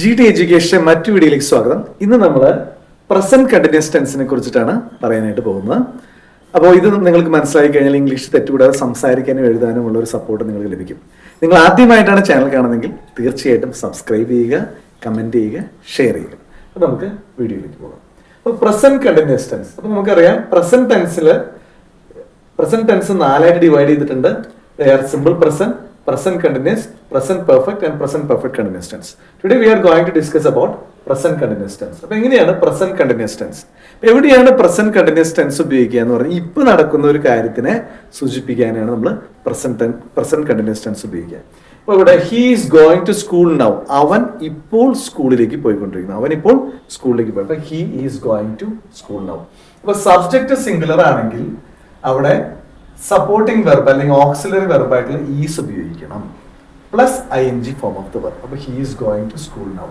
G T education മറ്റു വീഡിയോയിലേക്ക് സ്വാഗതം. ഇന്ന് നമ്മൾ പ്രസന്റ് കണ്ടിന്യൂസ് ടെൻസിനെ കുറിച്ചിട്ടാണ് പറയാനായിട്ട് പോകുന്നത്. അപ്പോൾ ഇത് നിങ്ങൾക്ക് മനസ്സിലാക്കി കഴിഞ്ഞാൽ ഇംഗ്ലീഷ് തെറ്റുകൂടാതെ സംസാരിക്കാനും എഴുതാനും ഉള്ള ഒരു സപ്പോർട്ട് നിങ്ങൾക്ക് ലഭിക്കും. നിങ്ങൾ ആദ്യമായിട്ടാണ് ചാനൽ കാണുന്നതെങ്കിൽ തീർച്ചയായിട്ടും സബ്സ്ക്രൈബ് ചെയ്യുക, കമന്റ് ചെയ്യുക, ഷെയർ ചെയ്യുക. അപ്പോൾ നമുക്ക് വീഡിയോയിലേക്ക് പോകാം. അപ്പോൾ പ്രസന്റ് കണ്ടിന്യൂസ് ടെൻസ്, അപ്പോൾ നമുക്കറിയാം പ്രസന്റ് ടെൻസ് 4 ഡിവൈഡ് ചെയ്തിട്ടുണ്ട്. Simple present, present continuous, present perfect and present perfect continuous tense. Today we are going to discuss about present continuous tense. അപ്പോൾ എങ്ങനെയാണ് present continuous tense? എവിടെയാണ് present continuous tense ഉപയോഗിക്കുക എന്ന് പറഞ്ഞാൽ ഇപ്പോൾ നടക്കുന്ന ഒരു കാര്യത്തിനെ സൂചിപ്പിക്കാനാണ് നമ്മൾ present continuous tense ഉപയോഗിക്കുക. അപ്പോൾ ഇവിടെ he is going to school now. അവൻ ഇപ്പോൾ സ്കൂളിലേക്ക് പോയിക്കൊണ്ടിരിക്കുന്നു. അവൻ ഇപ്പോൾ സ്കൂളിലേക്ക് പോയി. അപ്പോൾ he is going to school now. അപ്പോൾ സബ്ജക്റ്റ് സിംഗുലർ ആണെങ്കിൽ അവിടെ സപ്പോർട്ടിംഗ് വെർബ് അല്ലെങ്കിൽ ഓക്സിലറി വെർബായിട്ടുള്ള ഈസ് ഉപയോഗിക്കണം, plus ing form of the verb. അപ്പൊ he is going to school now.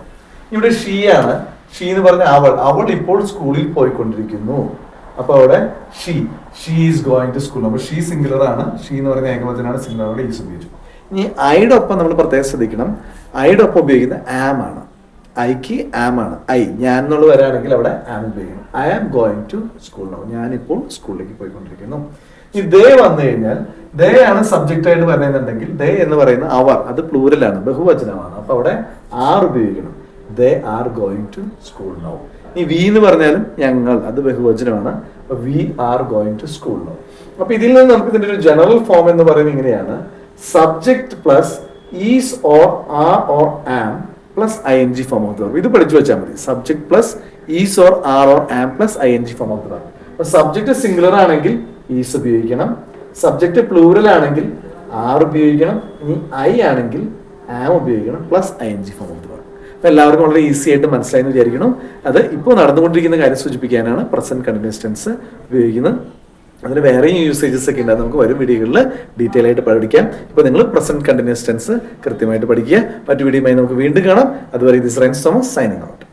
ഇവിടെ ഷീ ആണ്. ഷീ എന്ന് പറഞ്ഞ അവൾ ഇപ്പോൾ സ്കൂളിൽ പോയിക്കൊണ്ടിരിക്കുന്നു. അപ്പൊ അവിടെ she is going to school. അപ്പൊ ഷീ സിംഗുലർ ആണ്, ഷീ എന്ന് പറയുന്ന ഏകവചനാണ്, സിംഗുലർ ആണ്, ഈസ് ഉപയോഗിച്ചു. ഇനി ഐയുടെ ഒപ്പം നമ്മൾ പ്രത്യേകം ശ്രദ്ധിക്കണം, ഐയുടെ ഒപ്പം ഉപയോഗിക്കുന്ന ആം ആണ്. ഐക്ക് ആം ആണ്. ഞാൻ എന്നുള്ള വരാണെങ്കിൽ അവിടെ ആം ഉപയോഗിക്കണം. I am going to school now. ഞാനിപ്പോൾ സ്കൂളിലേക്ക് പോയിക്കൊണ്ടിരിക്കുന്നു. ഈ ദേ വന്നു കഴിഞ്ഞാൽ ദേ ആണ് സബ്ജക്റ്റ് ആയിട്ട് പറയുന്നുണ്ടെങ്കിൽ ദേ എന്ന് പറയുന്ന അവർ, അത് പ്ലൂരലാണ്, ബഹുവചനമാണ്. അപ്പൊ അവിടെ ആർ ഉപയോഗിക്കണം. They are going to school now. ഈ വി എന്ന് പറഞ്ഞാലും ഞങ്ങൾ, അത് ബഹുവചനമാണ്. അപ്പൊ we are going to school now. അപ്പൊ ഇതിൽ നിന്ന് നമുക്ക് ഇതിന്റെ ഒരു ജനറൽ ഫോം എന്ന് പറയുന്നത് ഇങ്ങനെയാണ്: subject plus is or are or am plus ing form of the verb. ഇത് പഠിച്ചു വെച്ചാൽ മതി. Subject plus is or are or am plus ing form of the verb. അപ്പൊ സബ്ജക്ട് സിംഗുലർ ആണെങ്കിൽ ഈസ് ഉപയോഗിക്കണം, സബ്ജക്ട് പ്ലൂറൽ ആണെങ്കിൽ are ഉപയോഗിക്കണം, ഇനി ഐ ആണെങ്കിൽ ആം ഉപയോഗിക്കണം, plus ing form of the verb. അപ്പൊ എല്ലാവർക്കും വളരെ ഈസി ആയിട്ട് മനസ്സിലായെന്ന് വിചാരിക്കണം. അത് ഇപ്പോൾ നടന്നുകൊണ്ടിരിക്കുന്ന കാര്യം സൂചിപ്പിക്കാനാണ് പ്രസന്റ് കണ്ടിന്യൂസ് ടെൻസ് ഉപയോഗിക്കുന്നത്. അതിന് വേറെയും യൂസേജസ് ഒക്കെ ഉണ്ട്, നമുക്ക് വരും വീഡിയോകളിൽ ഡീറ്റെയിൽ ആയിട്ട് പഠിക്കാം. ഇപ്പൊ നിങ്ങൾ പ്രസന്റ് കണ്ടിന്യൂസ് ടെൻസ് കൃത്യമായിട്ട് പഠിക്കുക. മറ്റു വീഡിയോയുമായി നമുക്ക് വീണ്ടും കാണാം. അതുവരെ this Reigns Thomas signing out.